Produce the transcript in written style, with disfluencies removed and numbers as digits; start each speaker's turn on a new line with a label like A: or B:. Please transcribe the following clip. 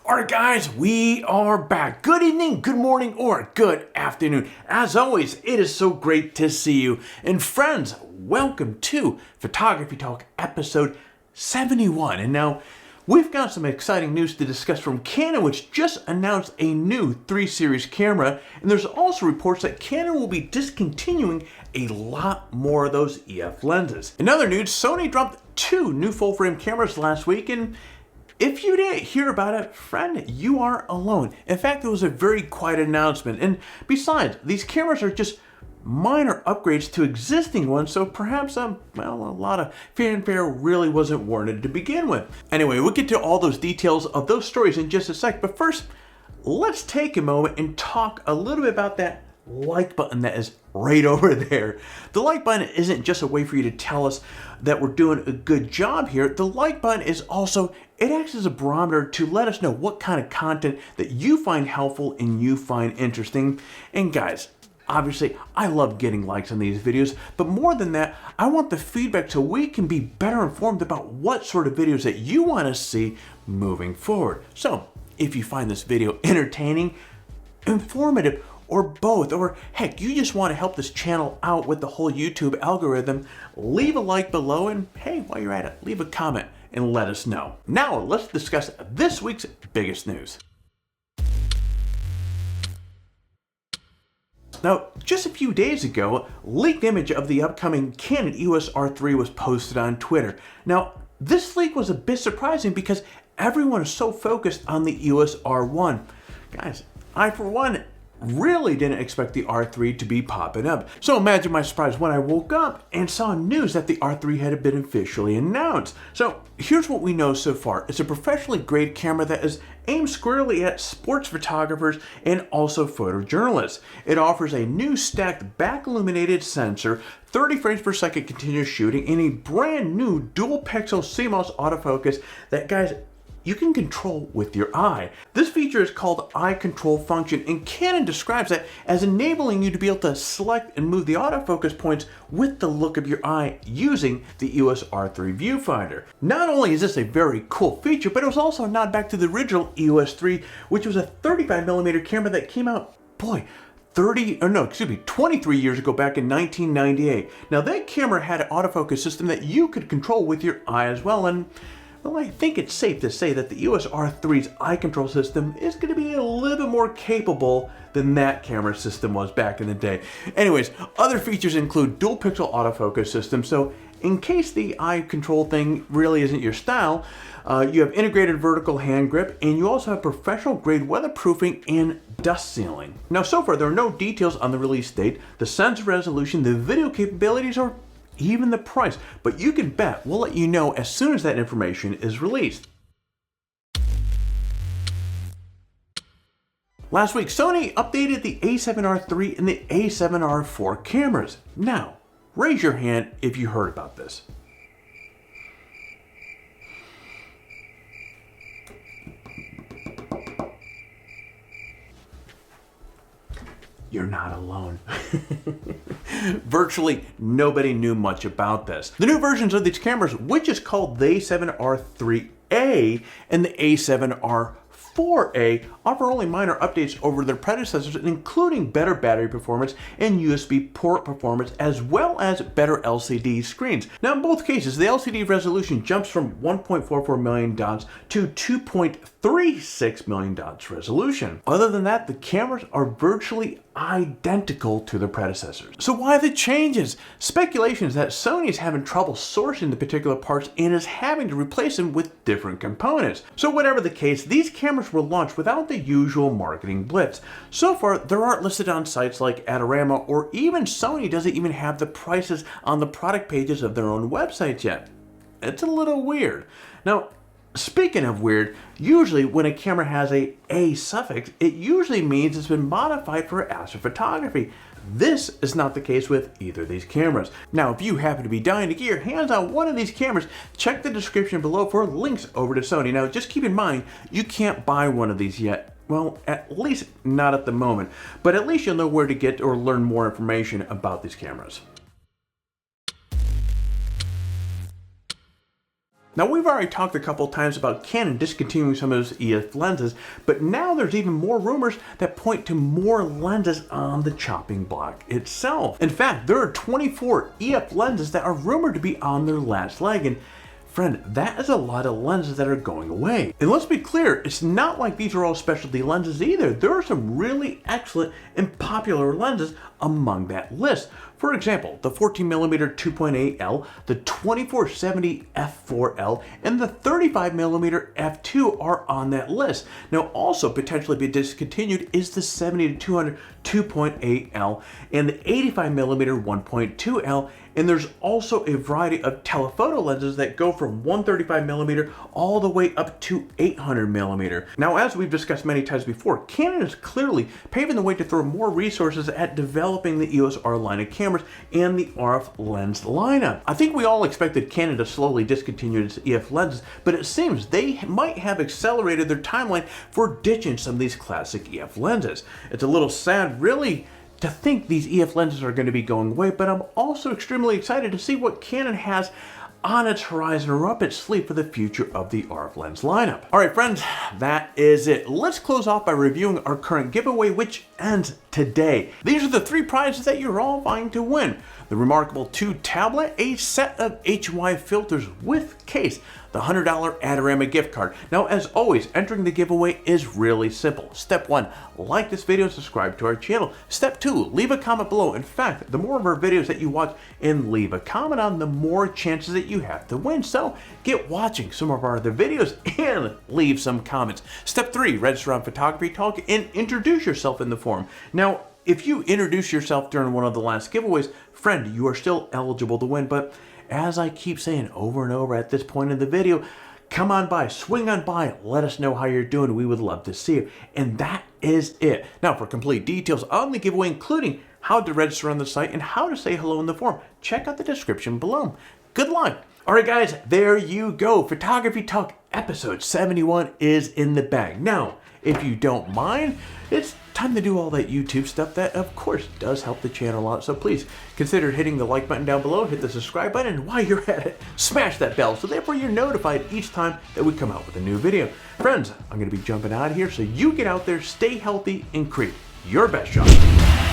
A: Alright guys, we are back. Good evening, good morning, or good afternoon. As always, it is so great to see you. And friends, welcome to Photography Talk episode 71. And now, we've got some exciting news to discuss from Canon, which just announced a new 3 series camera. And there's also reports that Canon will be discontinuing a lot more of those EF lenses. In other news, Sony dropped 2 new full-frame cameras last week, and if you didn't hear about it, friend, you are alone. In fact, it was a very quiet announcement. And besides, these cameras are just minor upgrades to existing ones, so perhaps, a lot of fanfare really wasn't warranted to begin with. Anyway, we'll get to all those details of those stories in just a sec, but first, let's take a moment and talk a little bit about that like button that is right over there. The like button isn't just a way for you to tell us that we're doing a good job here. The like button is also, it acts as a barometer to let us know what kind of content that you find helpful and you find interesting. And guys, obviously, I love getting likes on these videos, but more than that, I want the feedback so we can be better informed about what sort of videos that you want to see moving forward. So, if you find this video entertaining, informative, or both, or heck, you just want to help this channel out with the whole YouTube algorithm, leave a like below, and hey, while you're at it, leave a comment and let us know. Now, let's discuss this week's biggest news. Now, just a few days ago, a leaked image of the upcoming Canon Eos R3 was posted on Twitter. Now, this leak was a bit surprising because everyone is so focused on the Eos R1. Guys, I for one really didn't expect the R3 to be popping up. So imagine my surprise when I woke up and saw news that the R3 had been officially announced. So here's what we know so far. It's a professionally grade camera that is aimed squarely at sports photographers and also photojournalists. It offers a new stacked back illuminated sensor, 30 frames per second continuous shooting, and a brand new dual pixel CMOS autofocus that, guys, you can control with your eye. This feature is called Eye Control Function, and Canon describes it as enabling you to be able to select and move the autofocus points with the look of your eye using the EOS R3 viewfinder. Not only is this a very cool feature, but it was also a nod back to the original EOS 3, which was a 35mm camera that came out, 23 years ago, back in 1998. Now that camera had an autofocus system that you could control with your eye as well, and well, I think it's safe to say that the EOS R3's eye control system is going to be a little bit more capable than that camera system was back in the day. Anyways, other features include dual pixel autofocus system, so in case the eye control thing really isn't your style, you have integrated vertical hand grip, and you also have professional grade weatherproofing and dust sealing. Now, so far, there are no details on the release date, the sensor resolution, the video capabilities, or even the price, but you can bet we'll let you know as soon as that information is released. Last week, Sony updated the A7R3 and the A7R4 cameras. Now, raise your hand if you heard about this. You're not alone. Virtually nobody knew much about this. The new versions of these cameras, which is called the A7R3A and the A7R4A, offer only minor updates over their predecessors, including better battery performance and USB port performance, as well as better LCD screens. Now, in both cases, the LCD resolution jumps from 1.44 million dots to 2.36 million dots resolution. Other than that, the cameras are virtually identical to their predecessors. So why the changes? Speculation is that Sony is having trouble sourcing the particular parts and is having to replace them with different components. So whatever the case, these cameras were launched without the usual marketing blitz. So far, they aren't listed on sites like Adorama, or even Sony doesn't even have the prices on the product pages of their own websites yet. It's a little weird. Now, speaking of weird, usually when a camera has a suffix, it usually means it's been modified for astrophotography. This is not the case with either of these cameras. Now, if you happen to be dying to get your hands on one of these cameras, check the description below for links over to Sony. Now, just keep in mind, you can't buy one of these yet. Well, at least not at the moment, but at least you'll know where to get or learn more information about these cameras. Now, we've already talked a couple times about Canon discontinuing some of those EF lenses, but now there's even more rumors that point to more lenses on the chopping block itself. In fact, there are 24 EF lenses that are rumored to be on their last leg, and friend, that is a lot of lenses that are going away. And let's be clear, it's not like these are all specialty lenses either. There are some really excellent and popular lenses among that list. For example, the 14mm 2.8L, the 2470 f4L, and the 35mm f2 are on that list. Now, also potentially be discontinued is the 70-200 2.8L and the 85mm 1.2L, and there's also a variety of telephoto lenses that go from 135mm all the way up to 800mm. Now, as we've discussed many times before, Canon is clearly paving the way to throw more resources at developing the EOS R line of cameras and the RF lens lineup. I think we all expected Canon to slowly discontinue its EF lenses, but it seems they might have accelerated their timeline for ditching some of these classic EF lenses. It's a little sad, really, to think these EF lenses are going to be going away, but I'm also extremely excited to see what Canon has on its horizon or up its sleeve for the future of the RF lens lineup. All right, friends, that is it. Let's close off by reviewing our current giveaway, which ends today. These are the 3 prizes that you're all vying to win. The Remarkable 2 tablet, a set of HY filters with case, the $100 Adorama gift card. Now, as always, entering the giveaway is really simple. Step 1, like this video and subscribe to our channel. Step 2, leave a comment below. In fact, the more of our videos that you watch and leave a comment on, the more chances that you have to win. So get watching some of our other videos and leave some comments. Step 3, register on PhotographyTalk and introduce yourself in the forum. Now, if you introduce yourself during one of the last giveaways, friend, you are still eligible to win, but as I keep saying over and over at this point in the video, come on by, swing on by, let us know how you're doing. We would love to see you. And that is it. Now, for complete details on the giveaway, including how to register on the site and how to say hello in the forum, check out the description below. Good luck. All right, guys, there you go. Photography Talk episode 71 is in the bag. Now, if you don't mind, it's time to do all that YouTube stuff that, of course, does help the channel a lot. So please consider hitting the like button down below, hit the subscribe button, and while you're at it, smash that bell so therefore you're notified each time that we come out with a new video. Friends, I'm going to be jumping out of here, so you get out there, stay healthy, and create your best shot.